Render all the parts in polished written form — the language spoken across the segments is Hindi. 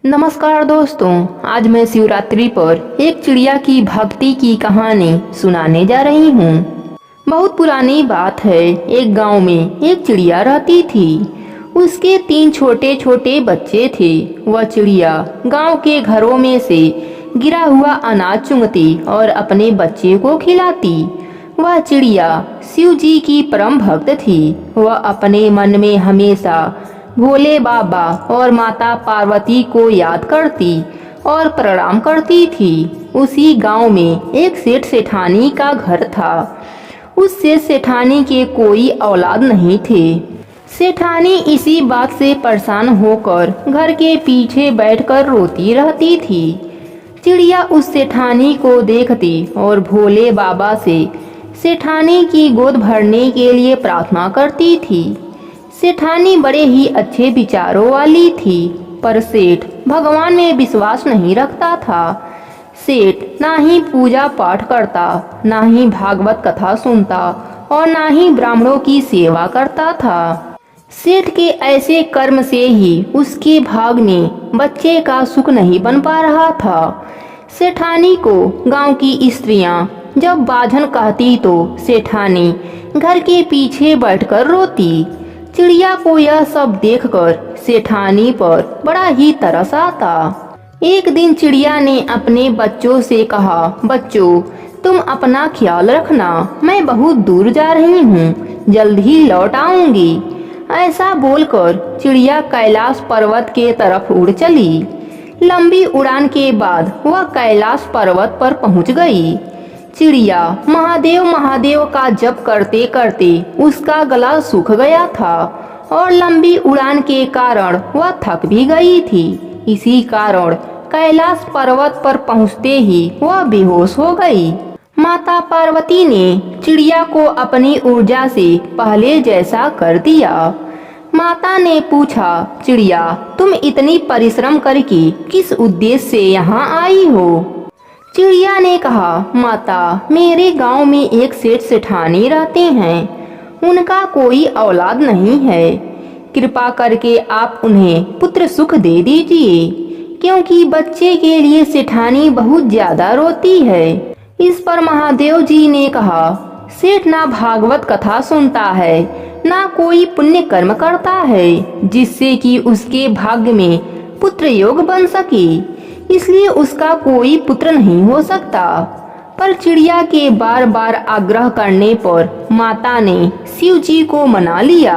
नमस्कार दोस्तों, आज मैं शिवरात्रि पर एक चिड़िया की भक्ति की कहानी सुनाने जा रही हूँ। बहुत पुरानी बात है। एक गांव में एक चिड़िया रहती थी। उसके 3 छोटे छोटे बच्चे थे। वह चिड़िया गांव के घरों में से गिरा हुआ अनाज चुगती और अपने बच्चे को खिलाती। वह चिड़िया शिव जी की परम भक्त थी। वह अपने मन में हमेशा भोले बाबा और माता पार्वती को याद करती और प्रणाम करती थी। उसी गांव में एक सेठ सेठानी का घर था। उस सेठ सेठानी के कोई औलाद नहीं थे। सेठानी इसी बात से परेशान होकर घर के पीछे बैठकर रोती रहती थी। चिड़िया उस सेठानी को देखती और भोले बाबा से सेठानी की गोद भरने के लिए प्रार्थना करती थी। सेठानी बड़े ही अच्छे विचारों वाली थी, पर सेठ भगवान में विश्वास नहीं रखता था। सेठ ना ही पूजा पाठ करता, ना ही भागवत कथा सुनता और ना ही ब्राह्मणों की सेवा करता था। सेठ के ऐसे कर्म से ही उसके भाग में बच्चे का सुख नहीं बन पा रहा था। सेठानी को गांव की स्त्रियां जब बाझन कहती तो सेठानी घर के पीछे बैठकर रोती। चिड़िया को यह सब देखकर सेठानी पर बड़ा ही तरस आता। एक दिन चिड़िया ने अपने बच्चों से कहा, बच्चों तुम अपना ख्याल रखना, मैं बहुत दूर जा रही हूँ, जल्द ही लौट आऊंगी। ऐसा बोलकर चिड़िया कैलाश पर्वत के तरफ उड़ चली। लंबी उड़ान के बाद वह कैलाश पर्वत पर पहुँच गई। चिड़िया महादेव महादेव का जप करते करते उसका गला सूख गया था और लंबी उड़ान के कारण वह थक भी गई थी। इसी कारण कैलाश पर्वत पर पहुंचते ही वह बेहोश हो गई। माता पार्वती ने चिड़िया को अपनी ऊर्जा से पहले जैसा कर दिया। माता ने पूछा, चिड़िया तुम इतनी परिश्रम करके किस उद्देश्य से यहाँ आई हो? चिड़िया ने कहा, माता मेरे गांव में एक सेठ सेठानी रहते हैं। उनका कोई औलाद नहीं है। कृपा करके आप उन्हें पुत्र सुख दे दीजिए, क्योंकि बच्चे के लिए सेठानी बहुत ज्यादा रोती है। इस पर महादेव जी ने कहा, सेठ ना भागवत कथा सुनता है, ना कोई पुण्य कर्म करता है जिससे कि उसके भाग्य में पुत्र योग बन सके, इसलिए उसका कोई पुत्र नहीं हो सकता। पर चिड़िया के बार बार आग्रह करने पर माता ने शिव जी को मना लिया।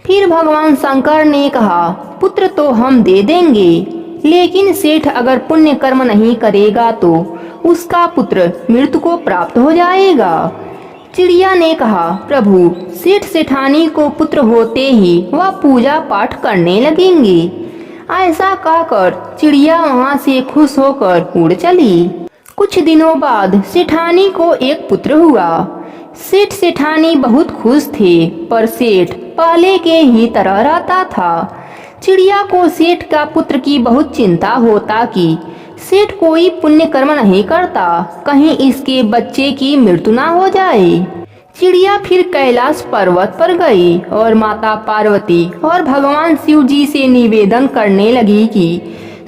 फिर भगवान शंकर ने कहा, पुत्र तो हम दे देंगे, लेकिन सेठ अगर पुण्य कर्म नहीं करेगा तो उसका पुत्र मृत्यु को प्राप्त हो जाएगा। चिड़िया ने कहा, प्रभु सेठ सेठानी को पुत्र होते ही वह पूजा पाठ करने लगेंगे। ऐसा कहकर चिड़िया वहाँ से खुश होकर उड़ चली। कुछ दिनों बाद सेठानी को एक पुत्र हुआ। सेठ सेठानी बहुत खुश थे, पर सेठ पहले के ही तरह रहता था। चिड़िया को सेठ का पुत्र की बहुत चिंता होता कि सेठ कोई पुण्य कर्म नहीं करता, कहीं इसके बच्चे की मृत्यु ना हो जाए। चिड़िया फिर कैलाश पर्वत पर गई और माता पार्वती और भगवान शिव जी से निवेदन करने लगी कि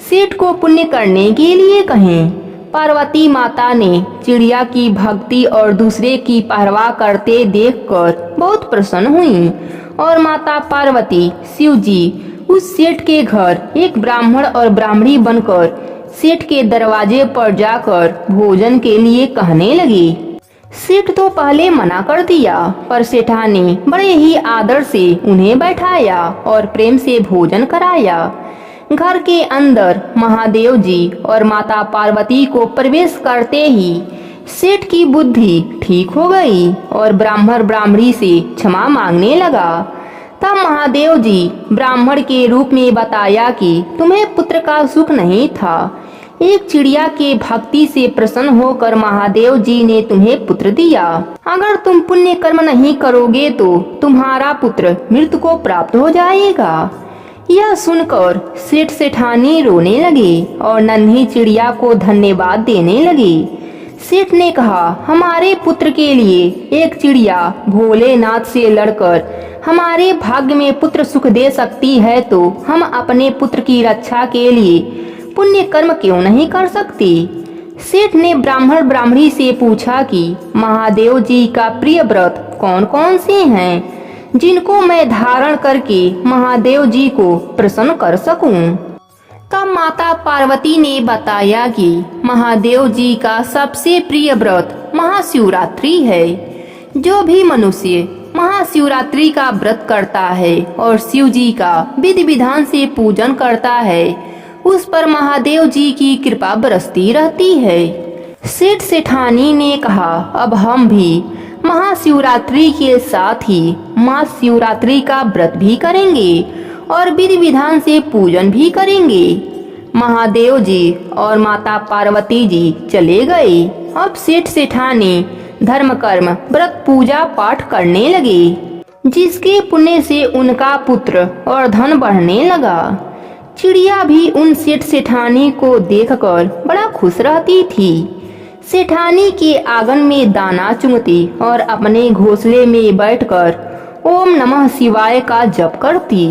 सेठ को पुण्य करने के लिए कहें। पार्वती माता ने चिड़िया की भक्ति और दूसरे की परवाह करते देखकर बहुत प्रसन्न हुई और माता पार्वती शिव जी उस सेठ के घर एक ब्राह्मण और ब्राह्मणी बनकर सेठ के दरवाजे पर जाकर भोजन के लिए कहने लगी। सेठ तो पहले मना कर दिया, पर सेठानी बड़े ही आदर से उन्हें बैठाया और प्रेम से भोजन कराया। घर के अंदर महादेव जी और माता पार्वती को प्रवेश करते ही सेठ की बुद्धि ठीक हो गई और ब्राह्मण ब्राह्मणी से क्षमा मांगने लगा। तब महादेव जी ब्राह्मण के रूप में बताया कि तुम्हें पुत्र का सुख नहीं था। एक चिड़िया के भक्ति से प्रसन्न होकर महादेव जी ने तुम्हें पुत्र दिया। अगर तुम पुण्य कर्म नहीं करोगे तो तुम्हारा पुत्र मृत्यु को प्राप्त हो जाएगा। यह सुनकर सेठ सेठानी रोने लगे और नन्ही चिड़िया को धन्यवाद देने लगे। सेठ ने कहा, हमारे पुत्र के लिए एक चिड़िया भोलेनाथ से लड़कर हमारे भाग्य में पुत्र सुख दे सकती है, तो हम अपने पुत्र की रक्षा के लिए पुण्य कर्म क्यों नहीं कर सकती। सेठ ने ब्राह्मण ब्राह्मणी से पूछा कि महादेव जी का प्रिय व्रत कौन कौन से हैं जिनको मैं धारण करके महादेव जी को प्रसन्न कर सकूं। तब माता पार्वती ने बताया कि महादेव जी का सबसे प्रिय व्रत महाशिवरात्रि है। जो भी मनुष्य महाशिवरात्रि का व्रत करता है और शिव जी का विधि विधान से पूजन करता है उस पर महादेव जी की कृपा बरसती रहती है। सेठ सेठानी ने कहा, अब हम भी महाशिवरात्रि के साथ ही महाशिवरात्रि का व्रत भी करेंगे और विधि विधान से पूजन भी करेंगे। महादेव जी और माता पार्वती जी चले गए। अब सेठ सेठानी धर्म कर्म व्रत पूजा पाठ करने लगे, जिसके पुण्य से उनका पुत्र और धन बढ़ने लगा। चिड़िया भी उन सेठ सेठानी को देखकर बड़ा खुश रहती थी। सेठानी के आंगन में दाना चुगती और अपने घोंसले में बैठकर ओम नमः शिवाय का जप करती।